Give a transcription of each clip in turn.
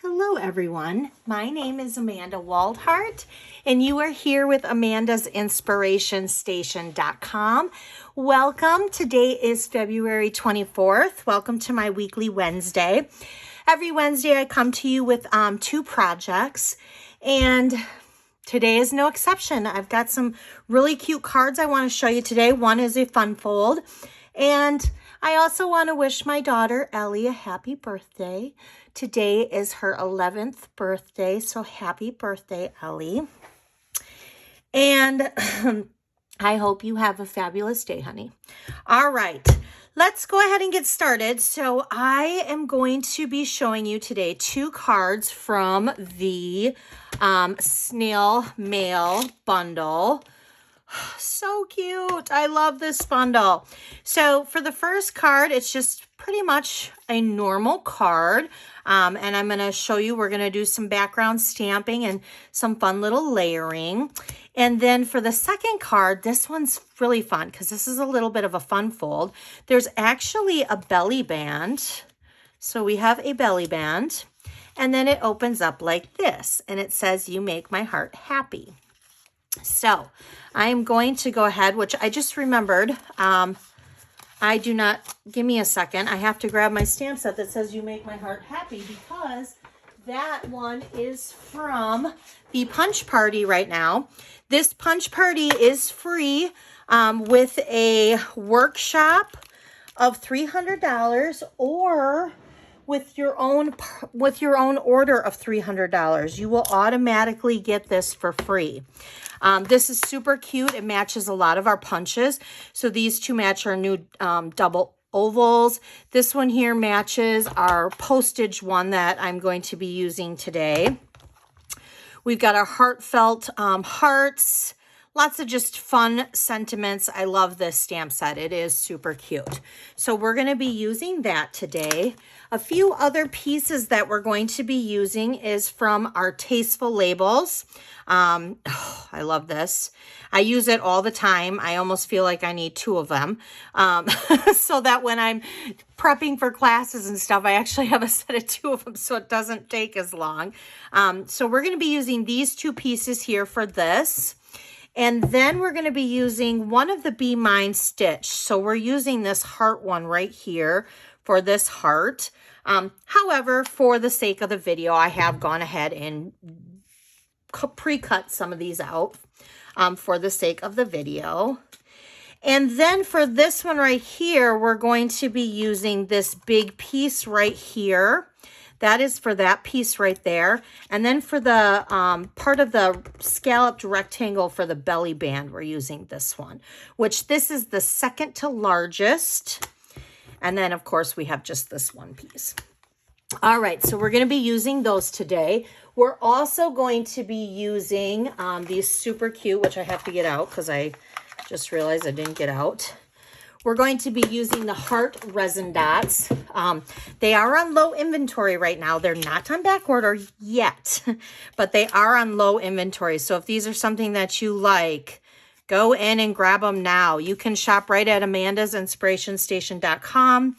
Hello everyone, my name is Amanda Waldhart and you are here with Amanda's InspirationStation.com. Welcome, today is February 24th. Welcome to my weekly Wednesday. Every Wednesday I come to you with two projects and today is no exception. I've got some really cute cards I want to show you today. One is a fun fold and I also want to wish my daughter Ellie a happy birthday. Today is her 11th birthday, so happy birthday, Ellie. And I hope you have a fabulous day, honey. All right, let's go ahead and get started. So I am going to be showing you today two cards from the Snail Mail bundle. So cute. I love this bundle. So for the first card, it's just pretty much a normal card. And I'm going to show you, we're going to do some background stamping and some fun little layering. And then for the second card, this one's really fun because this is a little bit of a fun fold. There's actually a belly band. So we have a belly band and then it opens up like this and it says, "You make my heart happy." So I'm going to go ahead, which I just remembered. Give me a second. I have to grab my stamp set that says "You make my heart happy" because that one is from the Punch Party right now. This Punch Party is free with a workshop of $300 or with your own order of $300. You will automatically get this for free. This is super cute. It matches a lot of our punches. So these two match our new double ovals. This one here matches our postage one that I'm going to be using today. We've got our heartfelt hearts. Lots of just fun sentiments. I love this stamp set. It is super cute. So we're going to be using that today. A few other pieces that we're going to be using is from our Tasteful Labels. I love this. I use it all the time. I almost feel like I need two of them. So that when I'm prepping for classes and stuff, I actually have a set of two of them so it doesn't take as long. So we're going to be using these two pieces here for this. And then we're going to be using one of the Be Mine stitch. So we're using this heart one right here for this heart. However, for the sake of the video, I have gone ahead and pre-cut some of these out for the sake of the video. And then for this one right here, we're going to be using this big piece right here. That is for that piece right there. And then for the part of the scalloped rectangle for the belly band, we're using this one, which this is the second to largest. And then of course we have just this one piece. All right, so we're going to be using those today. We're also going to be using these super cute, which I have to get out because I just realized I didn't get out. We're going to be using the heart resin dots. They are on low inventory right now. They're not on back order yet, but they are on low inventory. So if these are something that you like, go in and grab them now. You can shop right at Amanda's InspirationStation.com.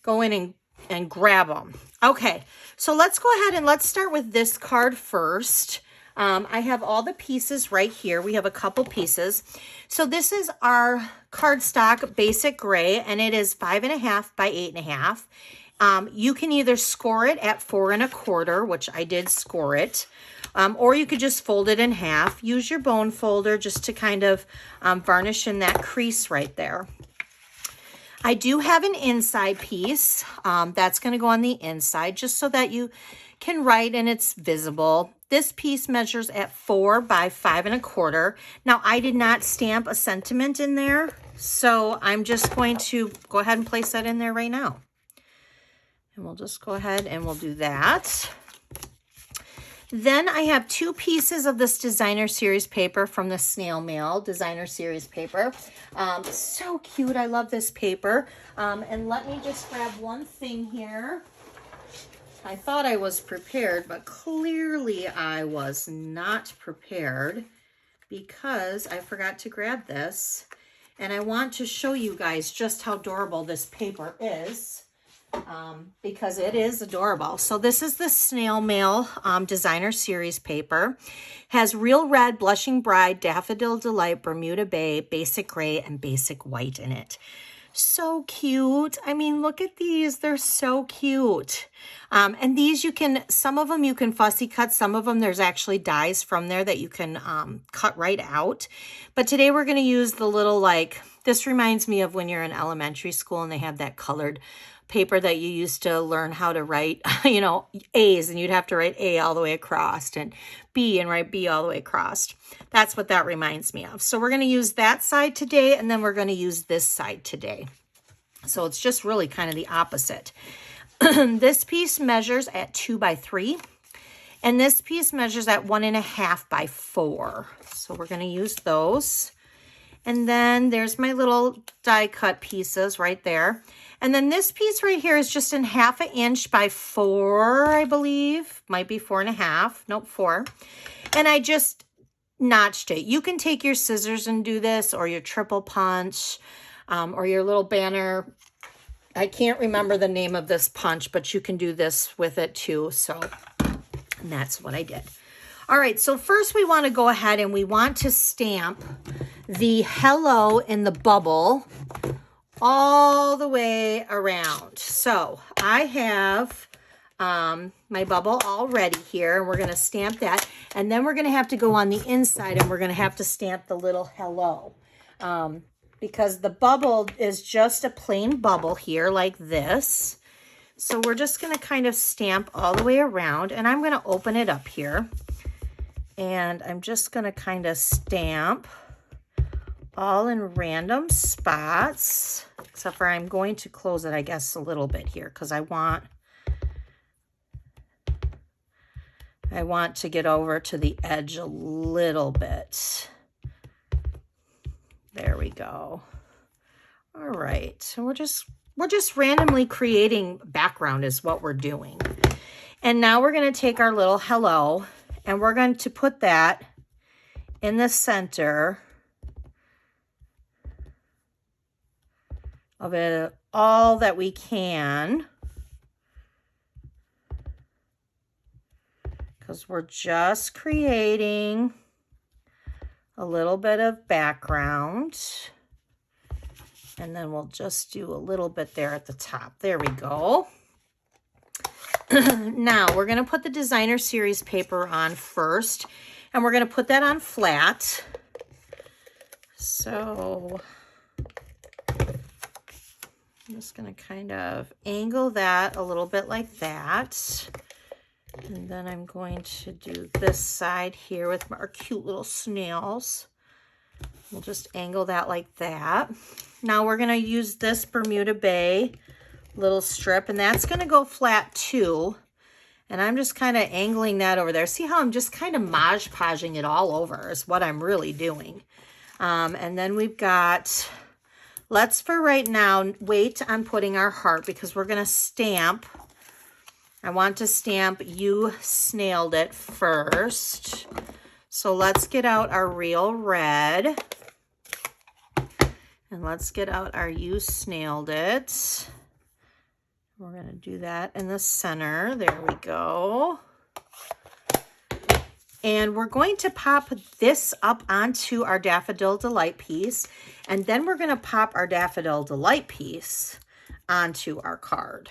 Go in and grab them. Okay, so let's go ahead and let's start with this card first. I have all the pieces right here. We have a couple pieces. So this is our cardstock basic gray, and it is 5.5 by 8.5. You can either score it at 4 1/4, which I did score it, or you could just fold it in half. Use your bone folder just to kind of varnish in that crease right there. I do have an inside piece that's going to go on the inside just so that you can write and it's visible. This piece measures at 4 by 5 1/4. Now I did not stamp a sentiment in there, so I'm just going to go ahead and place that in there right now. And we'll just go ahead and we'll do that. Then I have two pieces of this designer series paper from the Snail Mail designer series paper. So cute. I love this paper. And let me just grab one thing here. I thought I was prepared, but clearly I was not prepared because I forgot to grab this. And I want to show you guys just how adorable this paper is. because it is adorable. So this is the Snail Mail Designer Series paper. Has Real Red, Blushing Bride, Daffodil Delight, Bermuda Bay, Basic Gray, and Basic White in it. So cute. I mean, look at these. They're so cute. And these you can, some of them you can fussy cut. Some of them there's actually dies from there that you can cut right out. But today we're going to use the little, like, this reminds me of when you're in elementary school and they have that colored paper that you used to learn how to write, you know, A's, and you'd have to write A all the way across and B and write B all the way across. That's what that reminds me of. So we're going to use that side today, and then we're going to use this side today. So it's just really kind of the opposite. This piece measures at 2 by 3, and this piece measures at 1.5 by 4. So we're going to use those. And then there's my little die cut pieces right there. And then this piece right here is just in 1/2 inch by 4, I believe. Might be 4.5. Nope, 4. And I just notched it. You can take your scissors and do this, or your triple punch, or your little banner. I can't remember the name of this punch, but you can do this with it too. So that's what I did. All right, so first we want to go ahead and we want to stamp the hello in the bubble all the way around. So I have my bubble all ready here, and we're going to stamp that. And then we're going to have to go on the inside, and we're going to have to stamp the little hello. Because the bubble is just a plain bubble here like this. So we're just going to kind of stamp all the way around, and I'm going to open it up here. And I'm just going to kind of stamp all in random spots, except for I'm going to close it, I guess, a little bit here because I want to get over to the edge a little bit. There we go. All right, so we're just randomly creating background is what we're doing. And now we're going to take our little hello, and we're going to put that in the center of it all that we can, because we're just creating a little bit of background, and then we'll just do a little bit there at the top. There we go. Now we're going to put the Designer Series paper on first, and we're going to put that on flat. So I'm just going to kind of angle that a little bit like that. And then I'm going to do this side here with our cute little snails. We'll just angle that like that. Now we're going to use this Bermuda Bay little strip, and that's going to go flat too. And I'm just kind of angling that over there. See how I'm just kind of Modge Podging it all over is what I'm really doing. And then we've got, let's for right now wait on putting our heart, because we're going to stamp. I want to stamp You Snailed It first. So let's get out our Real Red. And let's get out our You Snailed It. We're going to do that in the center. There we go. And we're going to pop this up onto our Daffodil Delight piece. And then we're going to pop our Daffodil Delight piece onto our card.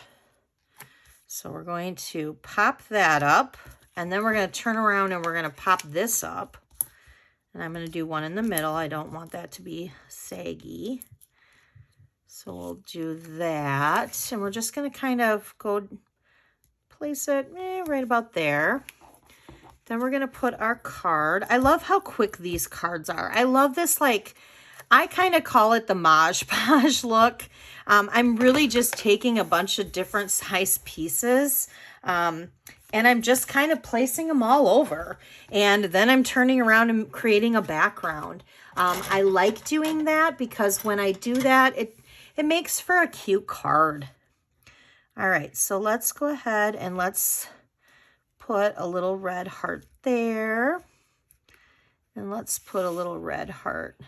So we're going to pop that up, and then we're going to turn around and we're going to pop this up. And I'm going to do one in the middle. I don't want that to be saggy. So we'll do that. And we're just going to kind of go place it right about there. Then we're going to put our card. I love how quick these cards are. I love this, like, I kind of call it the Modge Podge look. I'm really just taking a bunch of different size pieces, and I'm just kind of placing them all over. And then I'm turning around and creating a background. I like doing that because when I do that, it makes for a cute card. All right, so let's go ahead and let's put a little red heart there. And let's put a little red heart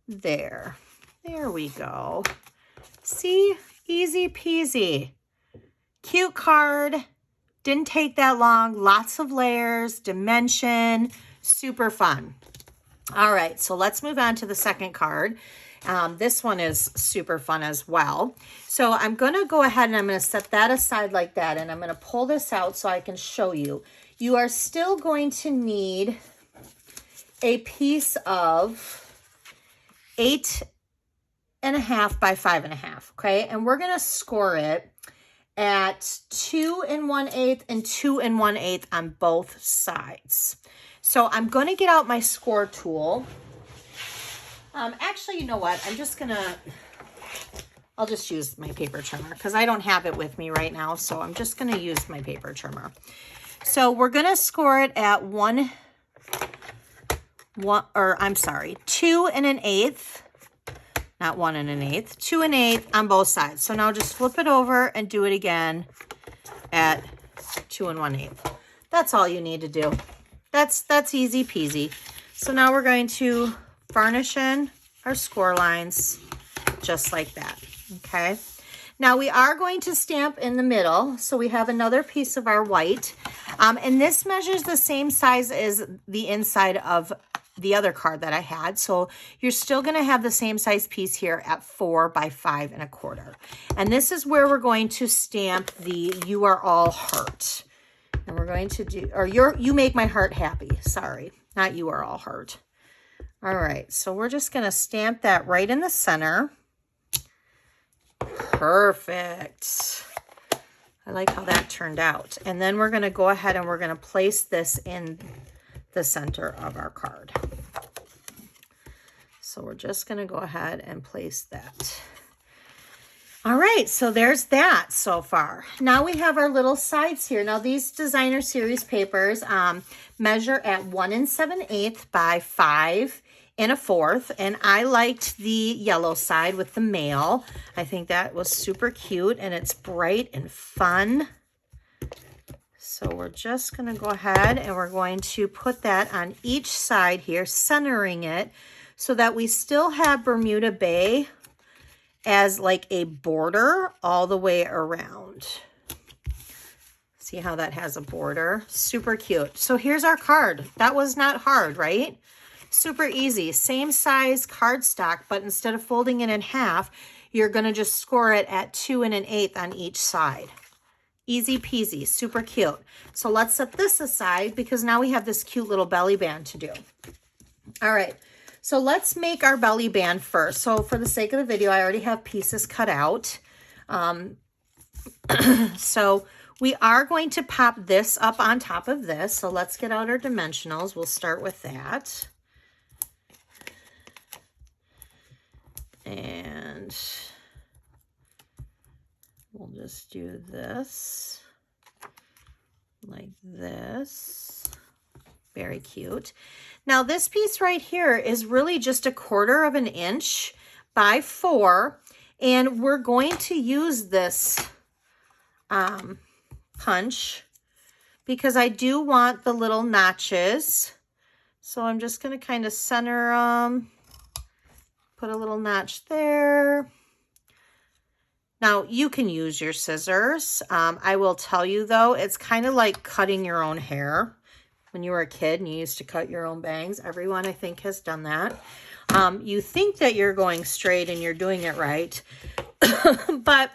there. There we go. See, Easy peasy. Cute card. Didn't take that long. Lots of layers, dimension, super fun. All right, so let's move on to the second card. This one is super fun as well. So I'm going to go ahead and I'm going to set that aside like that. And I'm going to pull this out so I can show you. You are still going to need a piece of 8.5 by 5.5. Okay. And we're going to score it at 2 1/8 and 2 1/8 on both sides. So I'm going to get out my score tool. Actually, you know what? I'll just use my paper trimmer because I don't have it with me right now. So I'm just going to use my paper trimmer. So we're going to score it at 2 1/8. Not 1 1/8, 2 1/8 on both sides. So now just flip it over and do it again at 2 1/8. That's all you need to do. That's easy peasy. So now we're going to varnish in our score lines just like that. Okay. Now we are going to stamp in the middle. So we have another piece of our white. And this measures the same size as the inside of the other card that I had. So you're still going to have the same size piece here at 4 by 5 1/4. And this is where we're going to stamp the "You Are All Heart." And we're going to do, or "You Make My Heart Happy." Sorry, not "You Are All Heart." All right, so we're just going to stamp that right in the center. Perfect. I like how that turned out. And then we're going to go ahead and we're going to place this in the center of our card. So we're just going to go ahead and place that. All right, so there's that so far. Now we have our little sides here. Now these designer series papers measure at 1 7/8 by 5 1/4, and I liked the yellow side with the mail. I think that was super cute, and it's bright and fun. So we're just going to go ahead and we're going to put that on each side here, centering it so that we still have Bermuda Bay as like a border all the way around. See how that has a border? Super cute. So here's our card. That was not hard, right? Super easy. Same size cardstock, but instead of folding it in half, you're going to just score it at 2 1/8 on each side. Easy peasy, super cute. So let's set this aside because now we have this cute little belly band to do. All right, so let's make our belly band first. So for the sake of the video, I already have pieces cut out. So we are going to pop this up on top of this. So let's get out our dimensionals. We'll start with that. And we'll just do this like this. Very cute. Now this piece right here is really just 1/4 inch by 4, and we're going to use this punch because I do want the little notches. So I'm just going to kind of center them, put a little notch there. Now, you can use your scissors. I will tell you, though, it's kind of like cutting your own hair. When you were a kid and you used to cut your own bangs, everyone, I think, has done that. You think that you're going straight and you're doing it right, but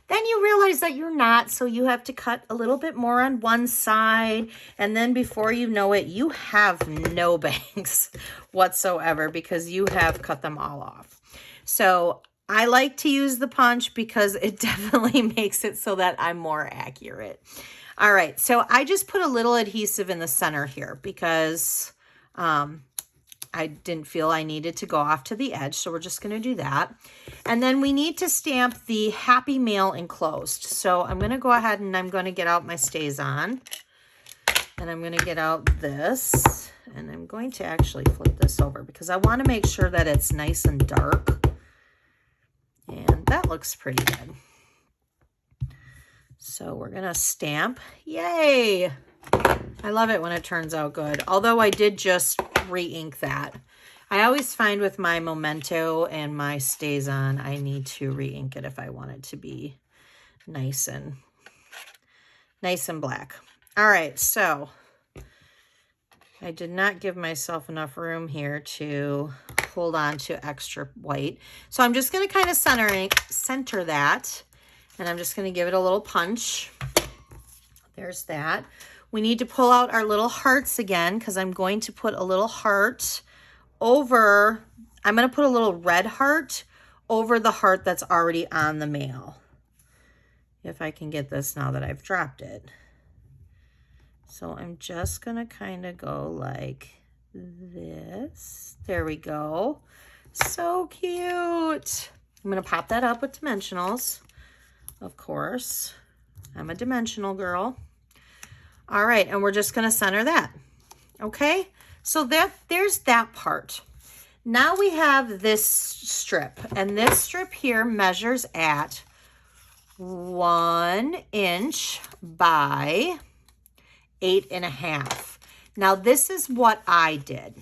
then you realize that you're not, so you have to cut a little bit more on one side, and then before you know it, you have no bangs whatsoever because you have cut them all off. So I like to use the punch because it definitely makes it so that I'm more accurate. All right, so I just put a little adhesive in the center here because I didn't feel I needed to go off to the edge, so we're just going to do that. And then we need to stamp the Happy Mail enclosed. So I'm going to go ahead and I'm going to get out my StazOn. And I'm going to get out this. And I'm going to actually flip this over because I want to make sure that it's nice and dark. And that looks pretty good. So we're going to stamp. Yay! I love it when it turns out good. Although I did just re-ink that. I always find with my Memento and my Stays On, I need to re-ink it if I want it to be nice and black. All right, so I did not give myself enough room here to hold on to extra white. So I'm just going to kind of center that, and I'm just going to give it a little punch. There's that. We need to pull out our little hearts again, because I'm going to put a little heart over, I'm going to put a little red heart over the heart that's already on the mail. If I can get this now that I've dropped it. So I'm just going to kind of go like this. There we go. So cute. I'm going to pop that up with dimensionals, of course. I'm a dimensional girl. All right, and we're just going to center that. Okay, so there's that part. Now we have this strip, and this strip here measures at 1 inch by 8.5. Now this is what I did.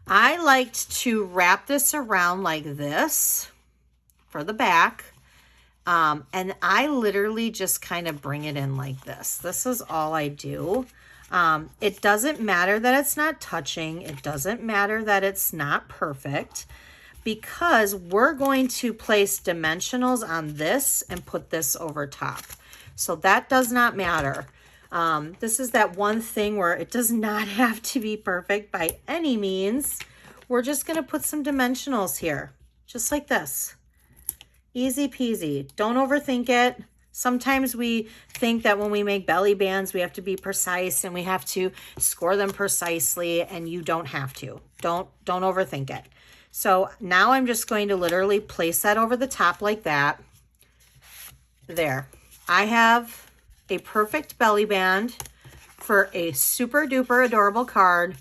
I liked to wrap this around like this for the back. And I literally just kind of bring it in like this. This is all I do. It doesn't matter that it's not touching. It doesn't matter that it's not perfect, because we're going to place dimensionals on this and put this over top. So that does not matter. This is that one thing where it does not have to be perfect by any means. We're just going to put some dimensionals here, just like this. Easy peasy. Don't overthink it. Sometimes we think that when we make belly bands, we have to be precise and we have to score them precisely, and you don't have to. Don't overthink it. So now I'm just going to literally place that over the top like that. There. I have a perfect belly band for a super duper adorable card,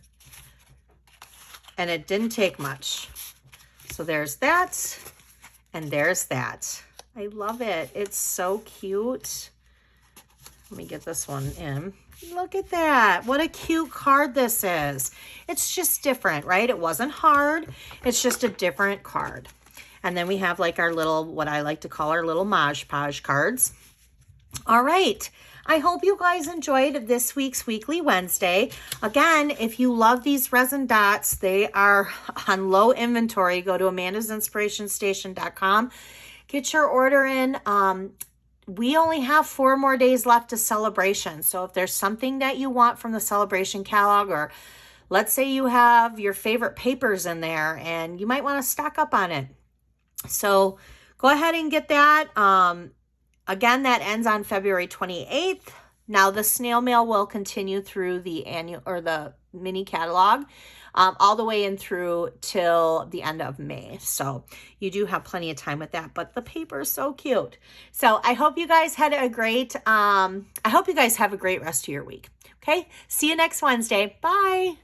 and it didn't take much. So there's that. And there's that. I love it. It's so cute. Let me get this one in. Look at that. What a cute card this is. It's just different, right? It wasn't hard. It's just a different card. And then we have like our little, what I like to call our little Modge Podge cards. All right. I hope you guys enjoyed this week's Weekly Wednesday. Again, if you love these resin dots, they are on low inventory. Go to amandasinspirationstation.com. Get your order in. We only have 4 more days left to celebration. So if there's something that you want from the celebration catalog, or let's say you have your favorite papers in there and you might want to stock up on it. So go ahead and get that. Again, that ends on February 28th. Now the snail mail will continue through the annual or the mini catalog, all the way in through till the end of May. So you do have plenty of time with that, but the paper is so cute. So I hope you guys had a great, I hope you guys have a great rest of your week. Okay. See you next Wednesday. Bye.